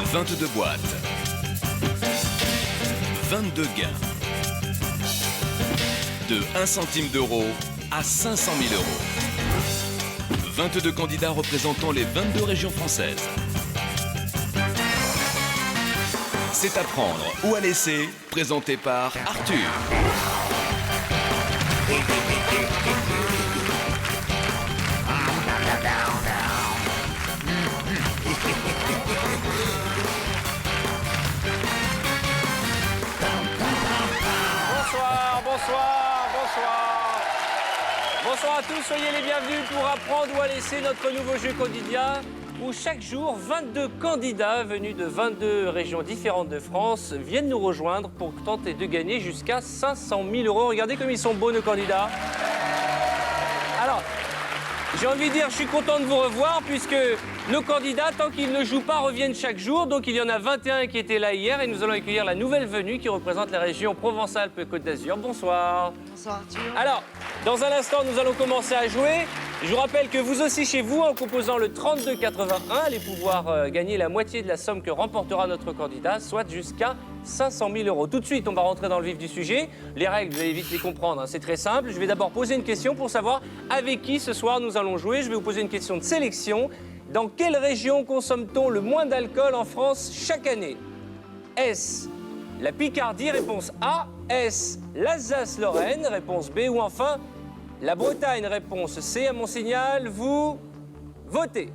22 boîtes. 22 gains. De 1 centime d'euro à 500 000 euros. 22 candidats représentant les 22 régions françaises. C'est à prendre ou à laisser, présenté par Arthur. Bonsoir à tous, soyez les bienvenus pour apprendre ou à laisser notre nouveau jeu quotidien où chaque jour 22 candidats venus de 22 régions différentes de France viennent nous rejoindre pour tenter de gagner jusqu'à 500 000 euros. Regardez comme ils sont beaux nos candidats. Alors, j'ai envie de dire, je suis content de vous revoir puisque nos candidats, tant qu'ils ne jouent pas, reviennent chaque jour. Donc il y en a 21 qui étaient là hier et nous allons accueillir la nouvelle venue qui représente la région Provence-Alpes-Côte d'Azur. Bonsoir. Bonsoir Arthur. Alors, dans un instant, nous allons commencer à jouer. Je vous rappelle que vous aussi chez vous, en composant le 3281, allez pouvoir gagner la moitié de la somme que remportera notre candidat, soit jusqu'à 500 000 euros. Tout de suite, on va rentrer dans le vif du sujet. Les règles, vous allez vite les comprendre, hein. C'est très simple. Je vais d'abord poser une question pour savoir avec qui ce soir nous allons jouer. Je vais vous poser une question de sélection. Dans quelle région consomme-t-on le moins d'alcool en France chaque année? Est-ce la Picardie, réponse A. Est-ce l'Alsace-Lorraine, réponse B. Ou enfin, la Bretagne, réponse C. À mon signal, vous votez.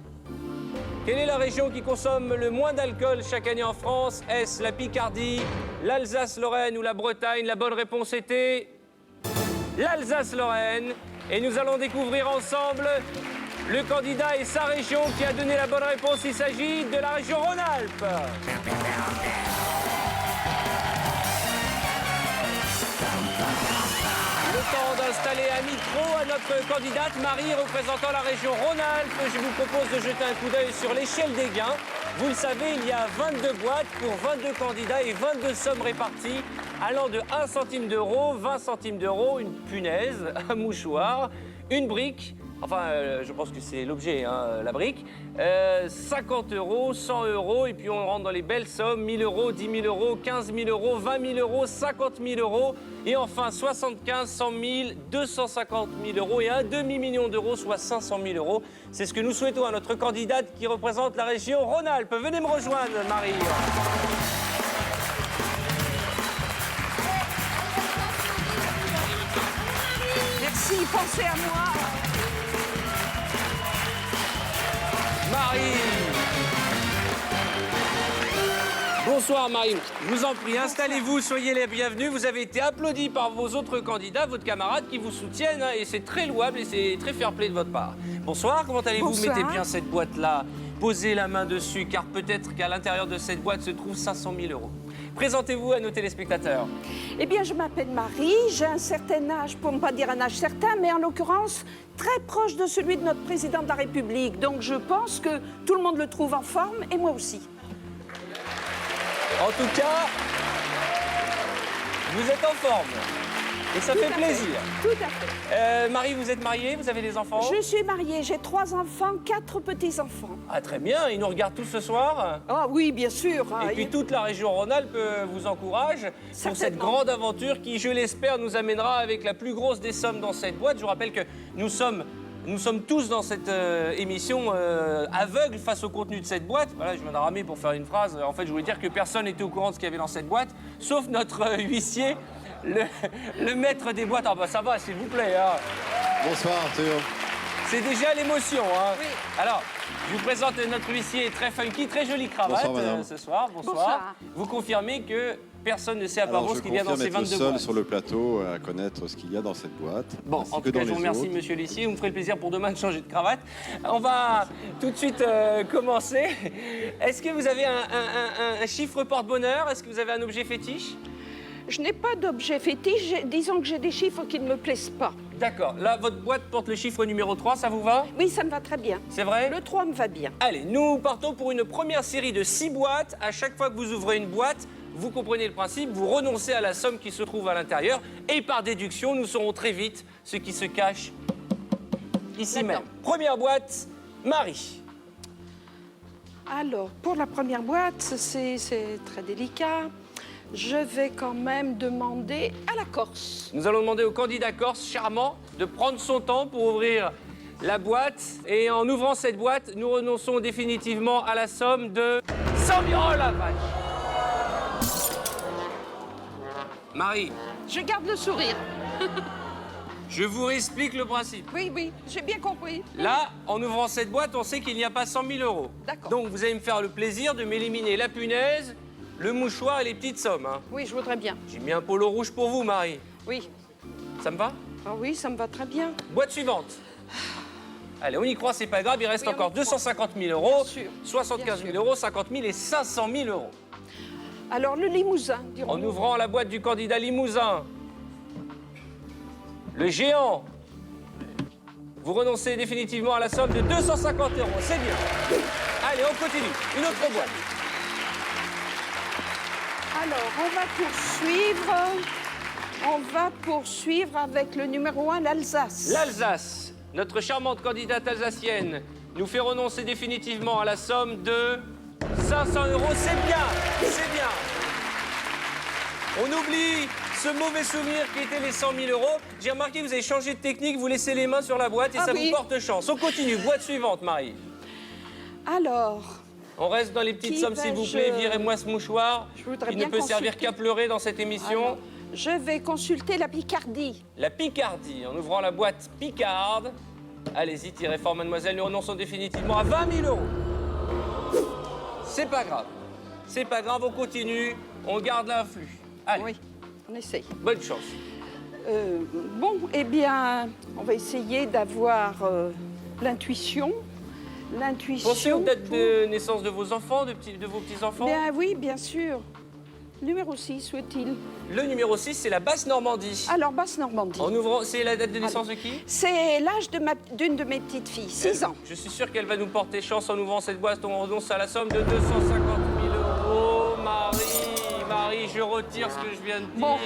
Quelle est la région qui consomme le moins d'alcool chaque année en France? Est-ce la Picardie, l'Alsace-Lorraine ou la Bretagne? La bonne réponse était l'Alsace-Lorraine. Et nous allons découvrir ensemble le candidat et sa région qui a donné la bonne réponse. Il s'agit de la région Rhône-Alpes. Le temps d'installer un micro à notre candidate Marie représentant la région Rhône-Alpes. Je vous propose de jeter un coup d'œil sur l'échelle des gains. Vous le savez, il y a 22 boîtes pour 22 candidats et 22 sommes réparties allant de 1 centime d'euro, 20 centimes d'euros, une punaise, un mouchoir, une brique. Enfin, je pense que c'est l'objet, hein, la brique. 50 euros, 100 euros, et puis on rentre dans les belles sommes, 1000 euros, 10 000 euros, 15 000 euros, 20 000 euros, 50 000 euros, et enfin 75, 100 000, 250 000 euros et un demi-million d'euros, soit 500 000 euros. C'est ce que nous souhaitons à notre candidate qui représente la région Rhône-Alpes. Venez me rejoindre, Marie. Merci, pensez à moi. Marie. Bonsoir Marie, je vous en prie, installez-vous, soyez les bienvenus. Vous avez été applaudis par vos autres candidats, votre camarade qui vous soutiennent, hein, et c'est très louable et c'est très fair-play de votre part. Bonsoir, comment allez-vous? Bonsoir. Mettez bien cette boîte-là, posez la main dessus, car peut-être qu'à l'intérieur de cette boîte se trouvent 500 000 euros. Présentez-vous à nos téléspectateurs. Eh bien, je m'appelle Marie, j'ai un certain âge, pour ne pas dire un âge certain, mais en l'occurrence, très proche de celui de notre président de la République. Donc, je pense que tout le monde le trouve en forme, et moi aussi. En tout cas, vous êtes en forme. Et ça fait plaisir. Tout à fait. Marie, vous êtes mariée, vous avez des enfants? Je suis mariée, j'ai 3 enfants, 4 petits-enfants. Ah, très bien, ils nous regardent tous ce soir. Ah oui, bien sûr. Et puis toute la région Rhône-Alpes vous encourage pour cette Certainement. grande aventure qui, je l'espère, nous amènera avec la plus grosse des sommes dans cette boîte. Je vous rappelle que nous sommes tous dans cette émission aveugles face au contenu de cette boîte. Voilà, je viens de ramer pour faire une phrase. En fait, je voulais dire que personne n'était au courant de ce qu'il y avait dans cette boîte, sauf notre huissier, le maître des boîtes. Ah bah ça va, s'il vous plaît. Hein. Bonsoir Arthur. C'est déjà l'émotion. Hein. Oui. Alors, je vous présente notre huissier très funky, très jolie cravate Bonsoir, madame. ce soir. Bonsoir. Bonsoir. Vous confirmez que personne ne sait à part Alors, vous je ce qu'il y a dans ces confirme 22 être seul boîtes. sur le plateau à connaître ce qu'il y a dans cette boîte. Bon, ainsi en que tout cas, dans je vous les remercie, autres. monsieur l'huissier. Vous me ferez le plaisir pour demain de changer de cravate. On va tout de suite commencer. Est-ce que vous avez un chiffre porte-bonheur? Est-ce que vous avez un objet fétiche? Je n'ai pas d'objet fétiche, disons que j'ai des chiffres qui ne me plaisent pas. D'accord. Là, votre boîte porte le chiffre numéro 3, ça vous va? Oui, ça me va très bien. C'est vrai? Le 3 me va bien. Allez, nous partons pour une première série de 6 boîtes. À chaque fois que vous ouvrez une boîte, vous comprenez le principe, vous renoncez à la somme qui se trouve à l'intérieur. Et par déduction, nous saurons très vite ce qui se cache ici même. Première boîte, Marie. Alors, pour la première boîte, c'est très délicat. Je vais quand même demander à la Corse. Nous allons demander au candidat corse charmant de prendre son temps pour ouvrir la boîte. Et en ouvrant cette boîte, nous renonçons définitivement à la somme de 100 000 euros, la vache. Marie, Je garde le sourire. je vous réexplique le principe. Oui, oui, j'ai bien compris. Là, en ouvrant cette boîte, on sait qu'il n'y a pas 100 000 euros. D'accord. Donc, vous allez me faire le plaisir de m'éliminer la punaise, le mouchoir et les petites sommes. Hein. Oui, je voudrais bien. J'ai mis un polo rouge pour vous, Marie. Oui. Ça me va? Ah oui, ça me va très bien. Boîte suivante. Allez, on y croit, c'est pas grave. Il reste Oui, on encore y croit. 250 000 euros, Bien sûr, 75 bien 000 euros, 50 000 et 500 000 euros. Alors, le Limousin, dirons-nous. En ouvrant la boîte du candidat Limousin, le géant, vous renoncez définitivement à la somme de 250 euros. C'est bien. Allez, on continue. Une autre boîte. Alors, on va poursuivre avec le numéro 1, l'Alsace. L'Alsace, notre charmante candidate alsacienne, nous fait renoncer définitivement à la somme de 500 euros. C'est bien, c'est bien. On oublie ce mauvais souvenir qui était les 100 000 euros. J'ai remarqué que vous avez changé de technique, vous laissez les mains sur la boîte et Ah ça oui. vous porte chance. On continue, boîte suivante, Marie. Alors, On reste dans les petites Qui sommes, s'il vous vais-je- plaît. Virez-moi ce mouchoir Je voudrais qui ne bien peut servir consulter. qu'à pleurer dans cette émission. alors, je vais consulter la Picardie. La Picardie, en ouvrant la boîte Picarde. Allez-y, tirez fort, mademoiselle. Nous renonçons définitivement à 20 000 euros. C'est pas grave. C'est pas grave, on continue. On garde l'influx. Allez, Oui, on essaye. bonne chance. Bon, eh bien, on va essayer d'avoir l'intuition. L'intuition. Pensez aux dates pour- de naissance de vos enfants, de vos petits-enfants. Bien oui, bien sûr. Numéro 6, où est-il? Le numéro 6, c'est la Basse-Normandie. Alors, Basse-Normandie. En ouvrant, c'est la date de naissance de qui? C'est l'âge d'une de mes petites filles, 6 ans. Je suis sûr qu'elle va nous porter chance en ouvrant cette boîte. On renonce à la somme de 250 000 euros. Marie, je retire ce que je viens de dire. Bon,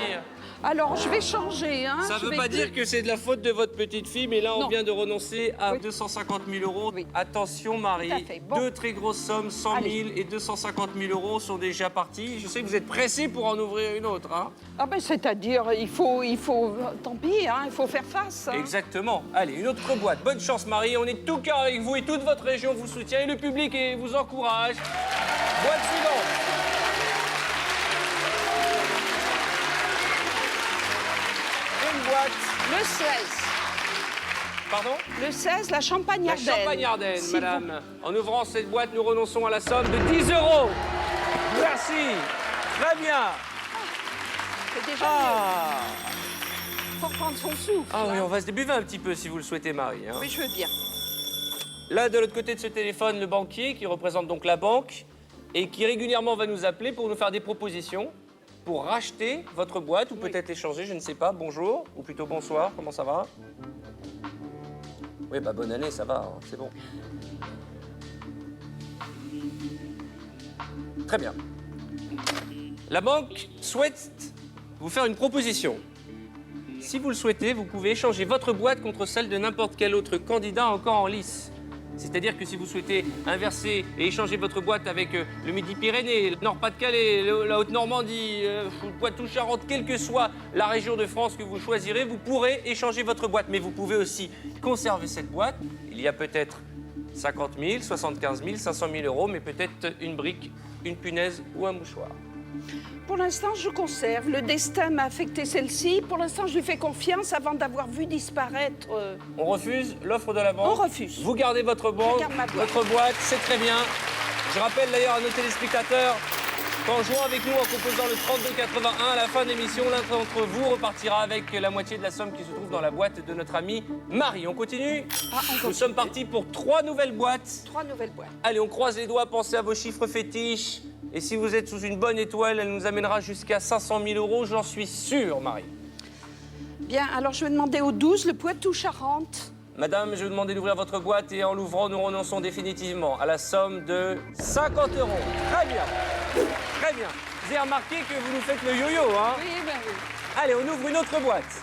alors je vais changer. Hein. Ça ne Je veut vais pas dire que c'est de la faute de votre petite fille, mais là, on Non. vient de renoncer à Oui. 250 000 euros. Oui. Attention, Marie, Tout à fait. Bon. deux très grosses sommes, 100 000 Allez. et 250 000 euros sont déjà partis. Je sais que vous êtes pressé pour en ouvrir une autre. Hein. Ah ben c'est-à-dire, il faut, tant pis, hein, il faut faire face. Hein. Exactement. Allez, une autre boîte. Bonne chance, Marie. On est tout cœur avec vous et toute votre région vous soutient et le public vous encourage. Boîte suivante. Une boîte. Le 16. Pardon? Le 16, la La Champagne-Ardenne. Champagne-Ardenne, S'il madame. En ouvrant cette boîte, nous renonçons à la somme de 10 euros. Merci. Très bien. C'est déjà Ah, mieux. Faut prendre son souffle. ah oui, hein. on va se débuver un petit peu si vous le souhaitez, Marie. Hein. Oui, je veux bien. Là, de l'autre côté de ce téléphone, le banquier qui représente donc la banque et qui régulièrement va nous appeler pour nous faire des propositions pour racheter votre boîte ou peut-être l'échanger, je ne sais pas. Bonjour, ou plutôt bonsoir, comment ça va? Oui, bah bonne année, ça va, hein, c'est bon. Très bien. La banque souhaite vous faire une proposition. Si vous le souhaitez, vous pouvez échanger votre boîte contre celle de n'importe quel autre candidat encore en lice. C'est-à-dire que si vous souhaitez inverser et échanger votre boîte avec le Midi-Pyrénées, le Nord-Pas-de-Calais, la Haute-Normandie, Poitou-Charentes, quelle que soit la région de France que vous choisirez, vous pourrez échanger votre boîte. Mais vous pouvez aussi conserver cette boîte. Il y a peut-être 50 000, 75 000, 500 000 euros, mais peut-être une brique, une punaise ou un mouchoir. Pour l'instant, je conserve. Le destin m'a affecté celle-ci. Pour l'instant, je lui fais confiance avant d'avoir vu disparaître. On refuse l'offre de la banque. On refuse. Vous gardez votre banque, garde ma boîte. votre boîte, c'est très bien. Je rappelle d'ailleurs à nos téléspectateurs qu'en jouant avec nous, en composant le 3281, à la fin de l'émission, l'un d'entre vous repartira avec la moitié de la somme qui se trouve dans la boîte de notre amie Marie. On continue? Ah, on Nous continue. sommes partis pour 3 nouvelles boîtes. 3 nouvelles boîtes. Allez, on croise les doigts, pensez à vos chiffres fétiches. Et si vous êtes sous une bonne étoile, elle nous amènera jusqu'à 500 000 euros, j'en suis sûr, Marie. Bien, alors je vais demander au 12, le Poitou-Charentes. Madame, je vais vous demander d'ouvrir votre boîte et en l'ouvrant, nous renonçons définitivement à la somme de 50 euros. Très bien. Très bien. Vous avez remarqué que vous nous faites le yo-yo, hein? Oui, ben oui. Allez, on ouvre une autre boîte.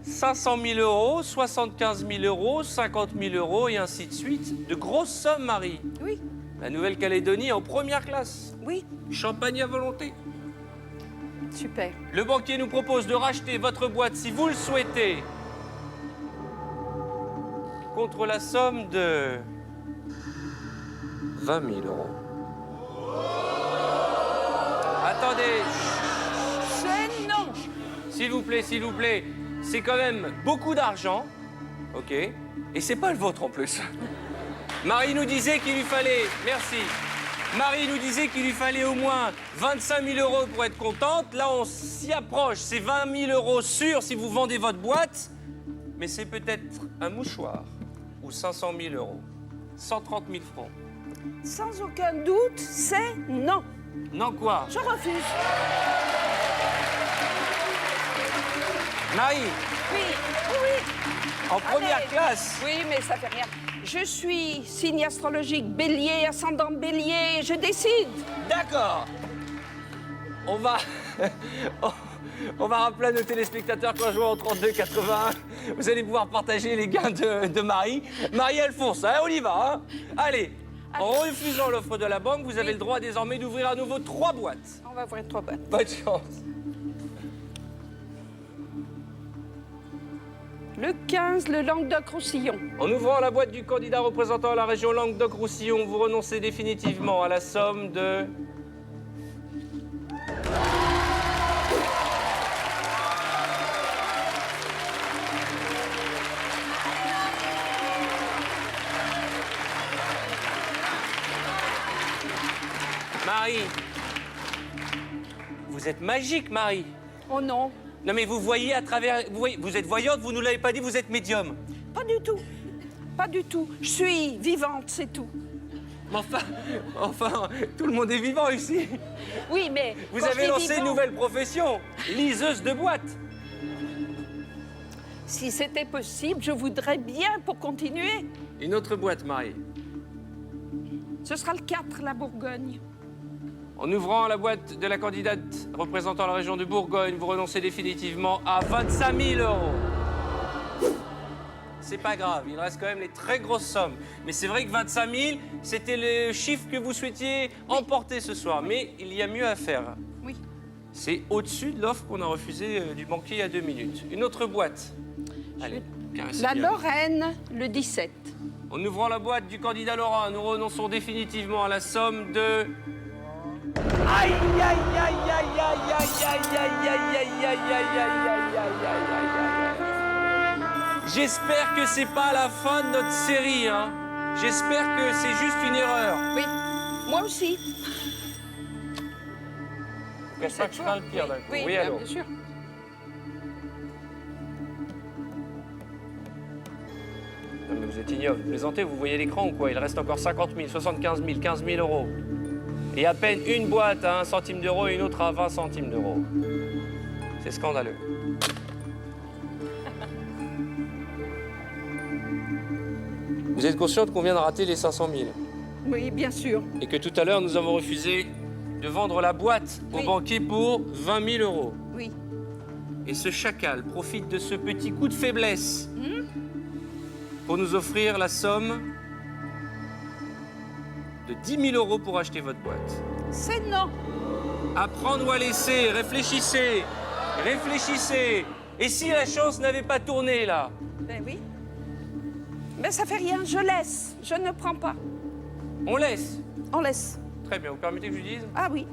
500 000 euros, 75 000 euros, 50 000 euros et ainsi de suite. De grosses sommes, Marie. Oui, La Nouvelle-Calédonie en première classe. oui, Champagne à volonté. super. Le banquier nous propose de racheter votre boîte si vous le souhaitez contre la somme de 20 000 euros. Attendez, C'est non. s'il vous plaît, c'est quand même beaucoup d'argent, ok? Et c'est pas le vôtre en plus. Marie nous disait qu'il lui fallait, merci. Marie nous disait qu'il lui fallait au moins 25 000 euros pour être contente. Là, on s'y approche. C'est 20 000 euros sûrs si vous vendez votre boîte. Mais c'est peut-être un mouchoir ou 500 000 euros. 130 000 francs. Sans aucun doute, c'est non. Non quoi? Je refuse. Marie, Oui, oui. en première Allez. classe. Oui, mais ça fait rien. Je suis signe astrologique bélier, ascendant bélier, je décide. D'accord. On va... On va rappeler à nos téléspectateurs qu'en jouant au 32-81, vous allez pouvoir partager les gains de Marie. Marie, elle fonce, hein, on y va. Hein. Allez, en refusant l'offre de la banque, vous avez le droit désormais d'ouvrir à nouveau 3 boîtes. On va ouvrir 3 boîtes. Bonne chance. Le 15, le Languedoc-Roussillon. En ouvrant la boîte du candidat représentant la région Languedoc-Roussillon, vous renoncez définitivement à la somme de... Marie, vous êtes magique, Marie. Oh non, Non mais vous voyez à travers... Vous êtes voyante, vous nous l'avez pas dit, vous êtes médium. pas du tout. Pas du tout. Je suis vivante, c'est tout. Mais enfin, tout le monde est vivant ici. Oui, mais... Vous quand je avez dis lancé une vivant, nouvelle profession, liseuse de boîte. Si c'était possible, je voudrais bien pour continuer. Une autre boîte, Marie. Ce sera le 4, la Bourgogne. En ouvrant la boîte de la candidate représentant la région de Bourgogne, vous renoncez définitivement à 25 000 euros. C'est pas grave, il reste quand même les très grosses sommes. Mais c'est vrai que 25 000, c'était le chiffre que vous souhaitiez emporter ce soir. Mais il y a mieux à faire. Oui. C'est au-dessus de l'offre qu'on a refusée du banquier il y a 2 minutes. Une autre boîte. Allez, caressez La bien. Lorraine, le 17. En ouvrant la boîte du candidat Laurent, nous renonçons définitivement à la somme de... Aïe, aïe, aïe, aïe, aïe, aïe, aïe, aïe, aïe, aïe, aïe, aïe, aïe, aïe, aïe, aïe. J'espère que c'est pas la fin de notre série, hein. J'espère que c'est juste une erreur. Oui, moi aussi. Je ne pas que je crains le pire d'un coup. Oui, Oui, allô. bien sûr. Non, mais vous êtes ignoble, vous plaisantez, vous voyez l'écran ou quoi? Il reste encore 50 000, 75 000, 15 000 euros. Et à peine une boîte à 1 centime d'euro et une autre à 20 centimes d'euros. C'est scandaleux. Vous êtes consciente qu'on vient de rater les 500 000 Oui, bien sûr. et que tout à l'heure, nous avons refusé de vendre la boîte au Oui. banquier pour 20 000 euros. Oui. Et ce chacal profite de ce petit coup de faiblesse pour nous offrir la somme de 10 000 euros pour acheter votre boîte. C'est non. À prendre ou à laisser, réfléchissez, réfléchissez. Et si la chance n'avait pas tourné là? Ben oui. Mais ça fait rien, je laisse. Je ne prends pas. On laisse. On laisse. Très bien, vous permettez que je dise? Ah oui.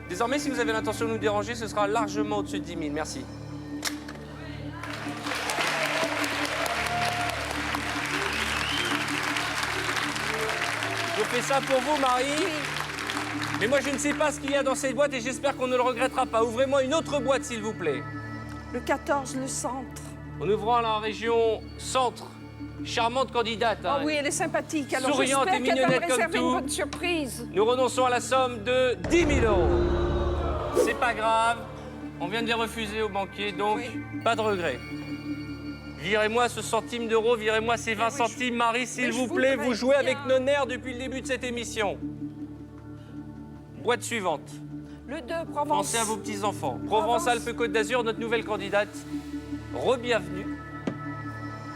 Désormais, si vous avez l'intention de nous déranger, ce sera largement au-dessus de 10 000. Merci. Je fais ça pour vous, Marie. Mais moi, je ne sais pas ce qu'il y a dans cette boîte et j'espère qu'on ne le regrettera pas. Ouvrez-moi une autre boîte, s'il vous plaît. Le 14, le centre. En ouvrant la région centre, charmante candidate. Ah hein. oui, elle est sympathique. Alors Souriante j'espère et qu'elle va me mignonnette comme réserver tout. une bonne surprise. Nous renonçons à la somme de 10 000 euros. C'est pas grave, on vient de les refuser au banquier, donc Oui. pas de regret. Virez-moi ce centime d'euro, virez-moi ces 20 oui, centimes, Marie, s'il mais je vous plaît. voudrais Vous jouez avec bien. nos nerfs depuis le début de cette émission. Boîte suivante. Le 2, Provence. Pensez à vos petits-enfants. Provence-Alpes-Côte d'Azur, notre nouvelle candidate. Re-bienvenue.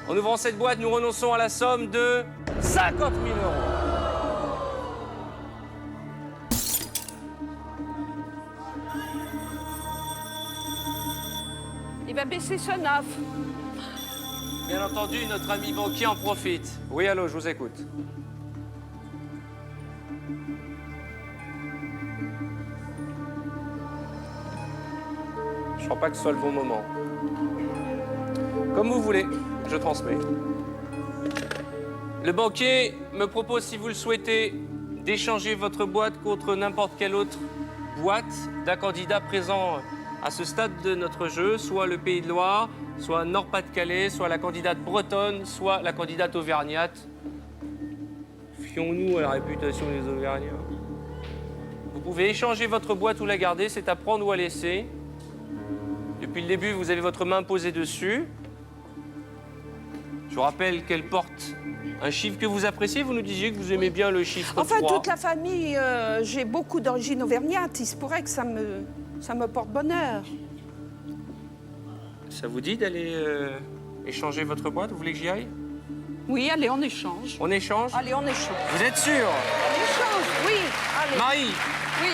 En ouvrant cette boîte, nous renonçons à la somme de 50 000 euros. Il va baisser son offre. Bien entendu, notre ami banquier en profite. Oui, allô, je vous écoute. Je crois pas que ce soit le bon moment. Comme vous voulez, je transmets. Le banquier me propose, si vous le souhaitez, d'échanger votre boîte contre n'importe quelle autre boîte d'un candidat présent à ce stade de notre jeu, soit le Pays de Loire, soit Nord-Pas-de-Calais, soit la candidate bretonne, soit la candidate auvergnate. Fions-nous à la réputation des Auvergnats. Vous pouvez échanger votre boîte ou la garder, c'est à prendre ou à laisser. Depuis le début, vous avez votre main posée dessus. Je vous rappelle qu'elle porte un chiffre que vous appréciez. Vous nous disiez que vous aimez bien le chiffre 3. Enfin, toute la famille, j'ai beaucoup d'origine auvergnate. Il se pourrait que ça me porte bonheur. Ça vous dit d'aller échanger votre boîte? Vous voulez que j'y aille? Oui, allez, on échange. On échange? Allez, on échange. Vous êtes sûr? On échange, oui. Allez. Marie, Oui.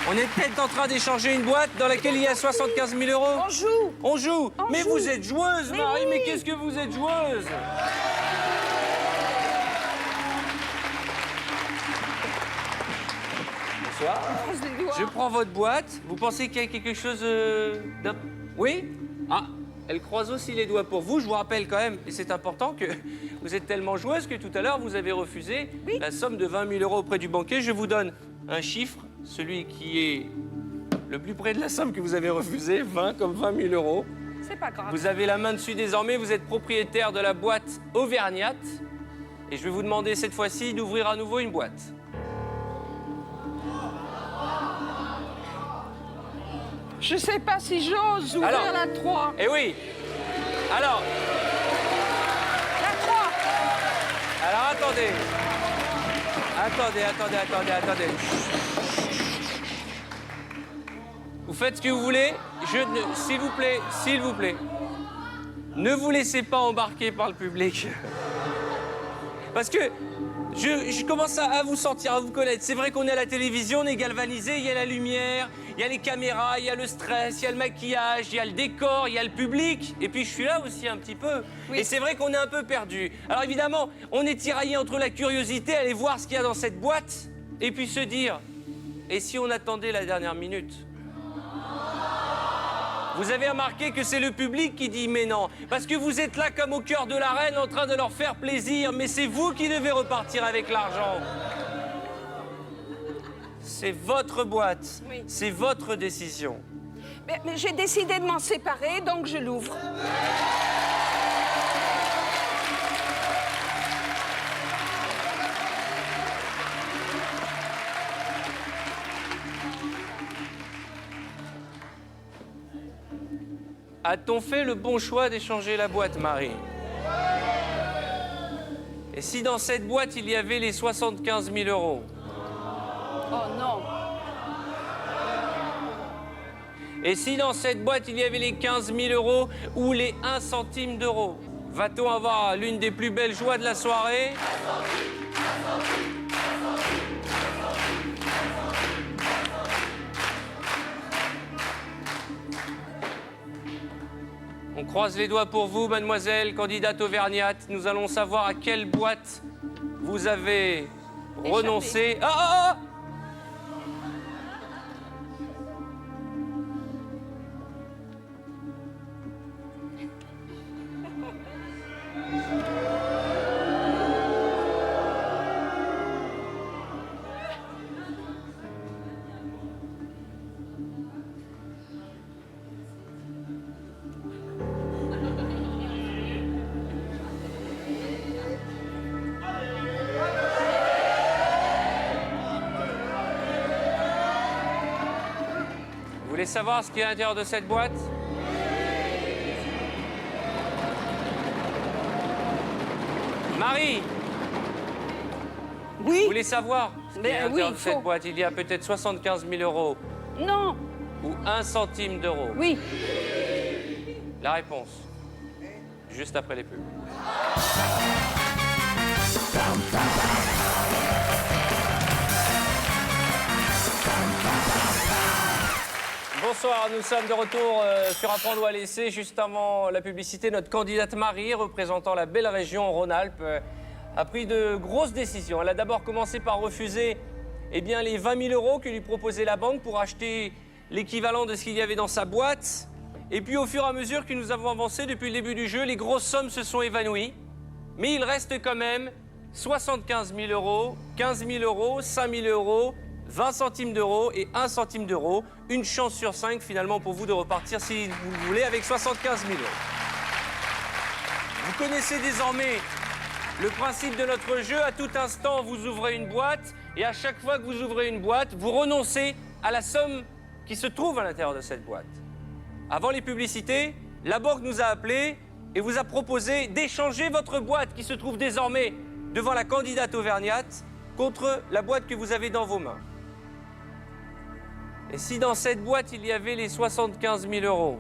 on est peut-être en train d'échanger une boîte dans laquelle il y a 75 000 euros. On joue. On joue. On Mais joue. vous êtes joueuse, Mais Marie. oui. Mais qu'est-ce que vous êtes joueuse? Bonsoir. Croise les doigts. Je prends votre boîte. Vous pensez qu'il y a quelque chose Oui? Ah, elle croise aussi les doigts pour vous. Je vous rappelle quand même, et c'est important, que vous êtes tellement joueuse que tout à l'heure, vous avez refusé Oui. la somme de 20 000 euros auprès du banquier. Je vous donne un chiffre, celui qui est le plus près de la somme que vous avez refusée, 20 comme 20 000 euros. C'est pas grave. Vous avez la main dessus désormais, vous êtes propriétaire de la boîte auvergnate. Et je vais vous demander cette fois-ci d'ouvrir à nouveau une boîte. Je sais pas si j'ose ouvrir Alors. la 3. Eh oui. Alors, La 3. alors attendez. Attendez. Vous faites ce que vous voulez. S'il vous plaît, ne vous laissez pas embarquer par le public. Parce que je commence à vous sentir, à vous connaître. C'est vrai qu'on est à la télévision, on est galvanisé, il y a la lumière, il y a les caméras, il y a le stress, il y a le maquillage, il y a le décor, il y a le public. Et puis je suis là aussi un petit peu. Oui. Et c'est vrai qu'on est un peu perdu. Alors évidemment, on est tiraillé entre la curiosité, aller voir ce qu'il y a dans cette boîte, et puis se dire, et si on attendait la dernière minute? Vous avez remarqué que c'est le public qui dit mais non. Parce que vous êtes là comme au cœur de l'arène en train de leur faire plaisir. Mais c'est vous qui devez repartir avec l'argent. C'est votre boîte. Oui. C'est votre décision. Mais j'ai décidé de m'en séparer, donc je l'ouvre. A-t-on fait le bon choix d'échanger la boîte, Marie? Et si dans cette boîte, il y avait les 75 000 euros? Oh non. Et si dans cette boîte, il y avait les 15 000 euros ou les 1 centime d'euro? Va-t-on avoir l'une des plus belles joies de la soirée? On croise les doigts pour vous, mademoiselle, candidate auvergnate. Nous allons savoir à quelle boîte vous avez renoncé. Ah! Vous voulez savoir ce qu'il y a à l'intérieur de cette boîte? Marie, Oui. vous voulez savoir ce qu'il y a à Mais l'intérieur oui, de cette faut. boîte? Il y a peut-être 75 000 euros Non. ou 1 centime d'euro? Oui. La réponse, juste après les pubs. Bonsoir, nous sommes de retour sur Apprendre ou à laisser. Juste avant la publicité, notre candidate Marie, représentant la belle région Rhône-Alpes, a pris de grosses décisions. Elle a d'abord commencé par refuser les 20 000 euros que lui proposait la banque pour acheter l'équivalent de ce qu'il y avait dans sa boîte. Et puis au fur et à mesure que nous avons avancé depuis le début du jeu, les grosses sommes se sont évanouies. Mais il reste quand même 75 000 euros, 15 000 euros, 5 000 euros, 20 centimes d'euros et 1 centime d'euro. Une chance sur 5 finalement pour vous de repartir si vous le voulez avec 75 000 euros. Vous connaissez désormais le principe de notre jeu. À tout instant, vous ouvrez une boîte et à chaque fois que vous ouvrez une boîte, vous renoncez à la somme qui se trouve à l'intérieur de cette boîte. Avant les publicités, la banque nous a appelés et vous a proposé d'échanger votre boîte qui se trouve désormais devant la candidate auvergnate contre la boîte que vous avez dans vos mains. Et si dans cette boîte, il y avait les 75 000 euros,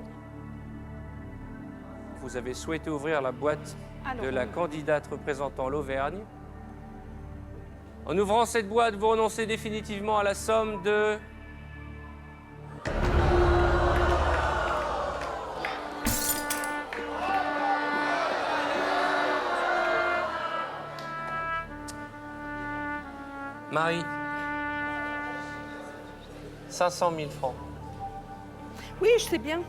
vous avez souhaité ouvrir la boîte de la candidate représentant l'Auvergne. En ouvrant cette boîte, vous renoncez définitivement à la somme de... Marie, 500 000 francs. Oui, je sais bien.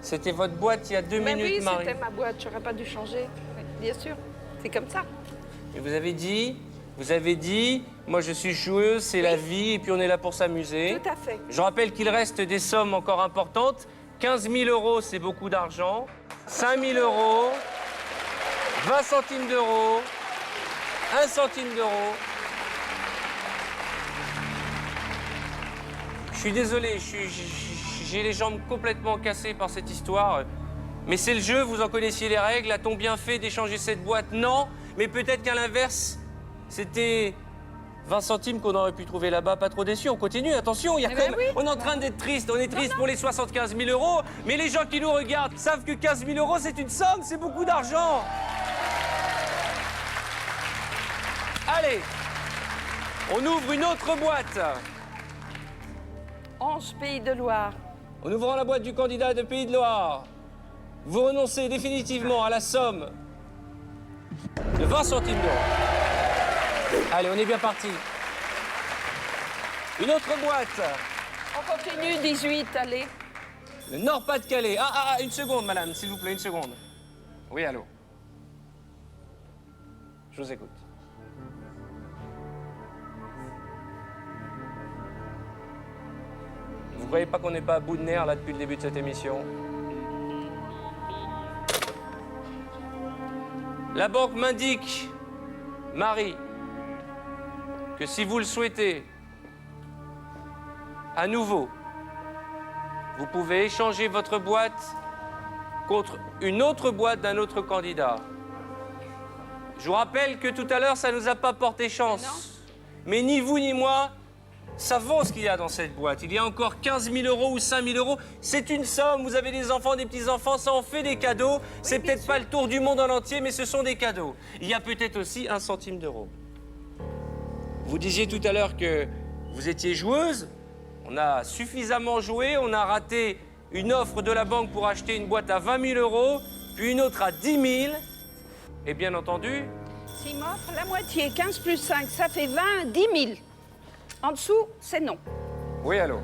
C'était votre boîte il y a 2 Mais minutes, oui, Marie. c'était ma boîte, j'aurais pas dû changer. Oui, bien sûr, c'est comme ça. Et vous avez dit, moi je suis joueuse, c'est la vie, et puis on est là pour s'amuser. Tout à fait. Je rappelle qu'il reste des sommes encore importantes. 15 000 euros, c'est beaucoup d'argent. 5 000 euros, 20 centimes d'euros, 1 centime d'euro. Je suis désolé, j'ai les jambes complètement cassées par cette histoire. Mais c'est le jeu, vous en connaissiez les règles. A-t-on bien fait d'échanger cette boîte? Non. Mais peut-être qu'à l'inverse, c'était 20 centimes qu'on aurait pu trouver là-bas. Pas trop déçus. On continue, attention, il y a quand même... oui. On est en train d'être triste. On est triste pour les 75 000 euros. Mais les gens qui nous regardent savent que 15 000 euros, c'est une somme, c'est beaucoup d'argent. Allez, on ouvre une autre boîte. 11 Pays de Loire. En ouvrant la boîte du candidat de Pays de Loire, vous renoncez définitivement à la somme de 20 centimes d'euros. Allez, on est bien parti. Une autre boîte. On continue, 18, allez. Le Nord-Pas-de-Calais. Une seconde, madame, s'il vous plaît, une seconde. Oui, allô. Je vous écoute. Vous croyez pas qu'on n'est pas à bout de nerfs, là, depuis le début de cette émission? La banque m'indique, Marie, que si vous le souhaitez, à nouveau, vous pouvez échanger votre boîte contre une autre boîte d'un autre candidat. Je vous rappelle que tout à l'heure, ça ne nous a pas porté chance. Mais ni vous ni moi savons ce qu'il y a dans cette boîte. Il y a encore 15 000 euros ou 5 000 euros. C'est une somme. Vous avez des enfants, des petits-enfants, ça en fait des cadeaux. C'est peut-être pas le tour du monde en entier, mais ce sont des cadeaux. Il y a peut-être aussi 1 centime d'euro. Vous disiez tout à l'heure que vous étiez joueuse. On a suffisamment joué. On a raté une offre de la banque pour acheter une boîte à 20 000 euros, puis une autre à 10 000. Et bien entendu... S'il m'offre la moitié, 15 plus 5, ça fait 20, 10 000. En dessous, c'est non. Oui, allô?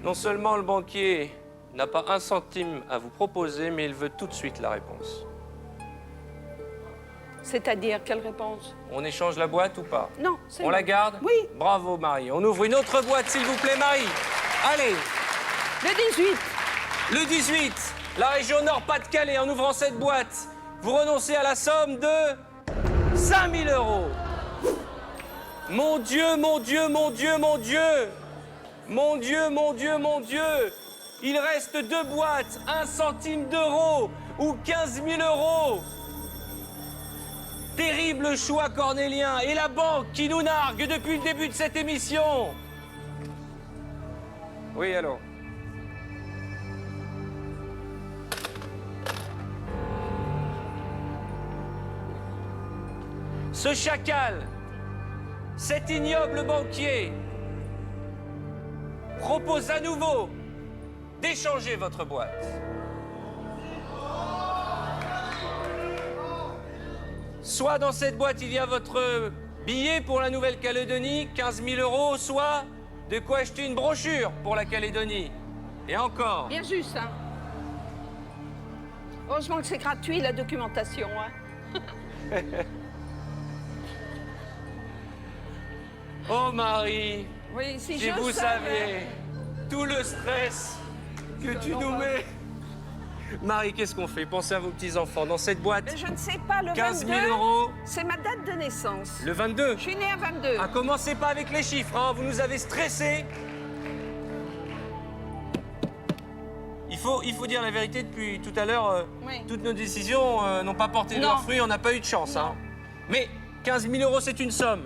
Non seulement le banquier n'a pas 1 centime à vous proposer, mais il veut tout de suite la réponse. C'est-à-dire, quelle réponse? On échange la boîte ou pas? Non, c'est On non. la garde? Oui. Bravo, Marie. On ouvre une autre boîte, s'il vous plaît, Marie. Allez, Le 18. le 18, la région Nord-Pas-de-Calais. En ouvrant cette boîte, vous renoncez à la somme de 5 000 euros. Mon Dieu, mon Dieu, mon Dieu, mon Dieu. Mon Dieu, mon Dieu, mon Dieu. Il reste 2 boîtes, 1 centime d'euro. ou 15 000 euros? Terrible choix cornélien. Et la banque qui nous nargue depuis le début de cette émission. Oui, allô? Ce chacal, cet ignoble banquier, propose à nouveau d'échanger votre boîte. Soit dans cette boîte, il y a votre billet pour la Nouvelle-Calédonie, 15 000 euros, soit de quoi acheter une brochure pour la Calédonie. Et encore. Bien juste, hein. Heureusement que c'est gratuit, la documentation, hein. Oh Marie, Oui, si si je vous savais. saviez tout le stress que tu nous mets. Marie, qu'est-ce qu'on fait? Pensez à vos petits-enfants. Dans cette boîte, Mais je ne sais pas, le 15 000 22, euros. c'est ma date de naissance. Le 22. Je suis née à 22. Ah, commencez pas avec les chiffres, hein. Vous nous avez stressés. Il faut dire la vérité, depuis tout à l'heure, Oui. toutes nos décisions n'ont pas porté leurs fruits, on n'a pas eu de chance. Hein. Mais 15 000 euros, c'est une somme.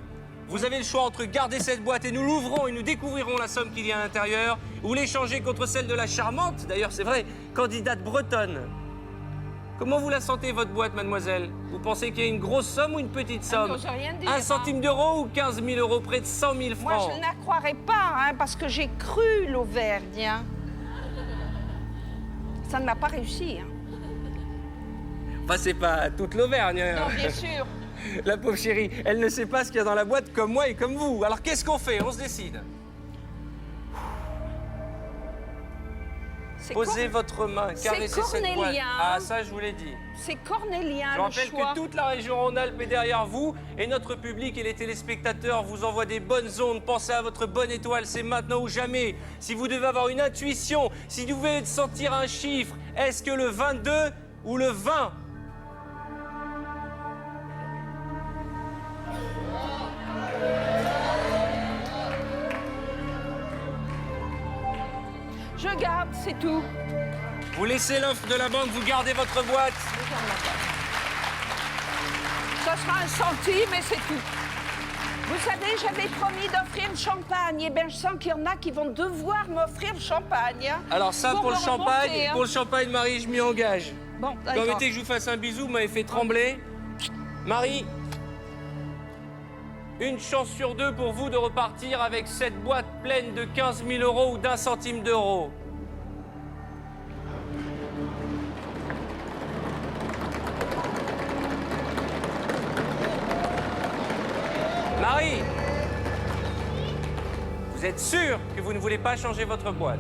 Vous avez le choix entre garder cette boîte et nous l'ouvrons et nous découvrirons la somme qu'il y a à l'intérieur, ou l'échanger contre celle de la charmante, d'ailleurs c'est vrai, candidate bretonne. Comment vous la sentez, votre boîte, mademoiselle? Vous pensez qu'il y a une grosse somme ou une petite somme? non, j'ai rien dit, 1 hein. centime d'euro ou 15 000 euros, près de 100 000 Moi, francs? je ne la croirais pas, hein, parce que j'ai cru l'Auvergne. Hein. Ça ne m'a pas réussi. Hein. Enfin, c'est pas toute l'Auvergne. Hein. Non, bien sûr. La pauvre chérie, elle ne sait pas ce qu'il y a dans la boîte comme moi et comme vous. Alors qu'est-ce qu'on fait? On se décide. C'est Posez votre main, caressez cette boîte. cornélien. Ah, ça, je vous l'ai dit. C'est cornélien, Je le rappelle choix. que toute la région Rhône-Alpes est derrière vous et notre public et les téléspectateurs vous envoient des bonnes ondes. Pensez à votre bonne étoile, c'est maintenant ou jamais. Si vous devez avoir une intuition, si vous devez sentir un chiffre, est-ce que le 22 ou le 20? Je garde, c'est tout. Vous laissez l'offre de la banque, vous gardez votre boîte. Ça sera 1 centime, mais c'est tout. Vous savez, j'avais promis d'offrir le champagne. Eh bien, je sens qu'il y en a qui vont devoir m'offrir le champagne. Hein, Alors ça, pour le me champagne, remonter, hein. pour le champagne, Marie, je m'y engage. Bon, Permettez d'accord. que je vous fasse un bisou, vous m'avez fait trembler. Marie, une chance sur 2 pour vous de repartir avec cette boîte pleine de 15 000 euros ou d'1 centime d'euro. Marie, vous êtes sûre que vous ne voulez pas changer votre boîte?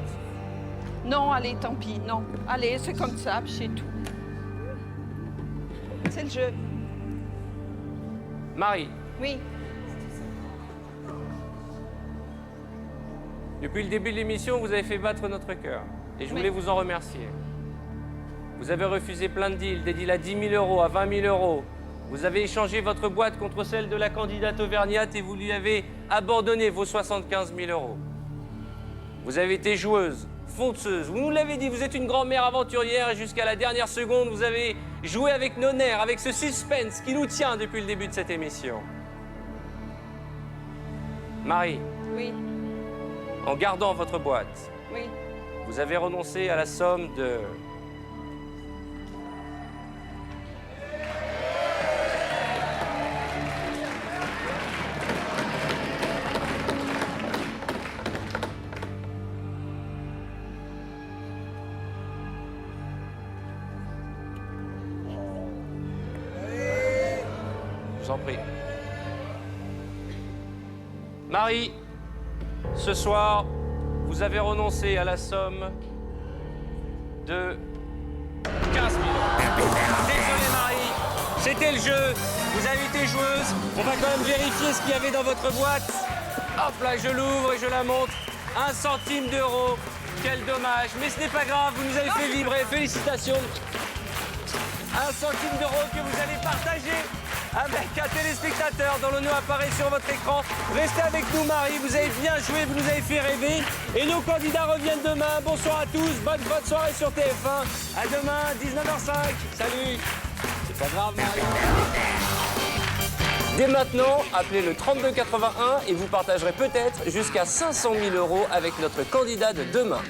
Non, allez, tant pis, non. Allez, c'est comme ça, puis c'est tout. C'est le jeu. Marie, Oui. depuis le début de l'émission, vous avez fait battre notre cœur. Et je Oui. voulais vous en remercier. Vous avez refusé plein de deals, des deals à 10 000 euros, à 20 000 euros. Vous avez échangé votre boîte contre celle de la candidate auvergnate et vous lui avez abandonné vos 75 000 euros. Vous avez été joueuse, fonceuse. Vous nous l'avez dit, vous êtes une grand-mère aventurière et jusqu'à la dernière seconde, vous avez joué avec nos nerfs, avec ce suspense qui nous tient depuis le début de cette émission. Marie, Oui. en gardant votre boîte, Oui. vous avez renoncé à la somme de... Je vous en prie. Marie, ce soir, vous avez renoncé à la somme de 15 000 euros. Désolé Marie, c'était le jeu. Vous avez été joueuse. On va quand même vérifier ce qu'il y avait dans votre boîte. Hop là, je l'ouvre et je la montre. 1 centime d'euro. Quel dommage. Mais ce n'est pas grave, vous nous avez fait vibrer. Félicitations. 1 centime d'euro que vous allez partager avec un téléspectateur dont le nom apparaît sur votre écran. Restez avec nous, Marie. Vous avez bien joué, vous nous avez fait rêver. Et nos candidats reviennent demain. Bonsoir à tous. Bonne soirée sur TF1. À demain, 19h05. Salut. C'est pas grave, Marie. Dès maintenant, appelez le 3281 et vous partagerez peut-être jusqu'à 500 000 € avec notre candidat de demain.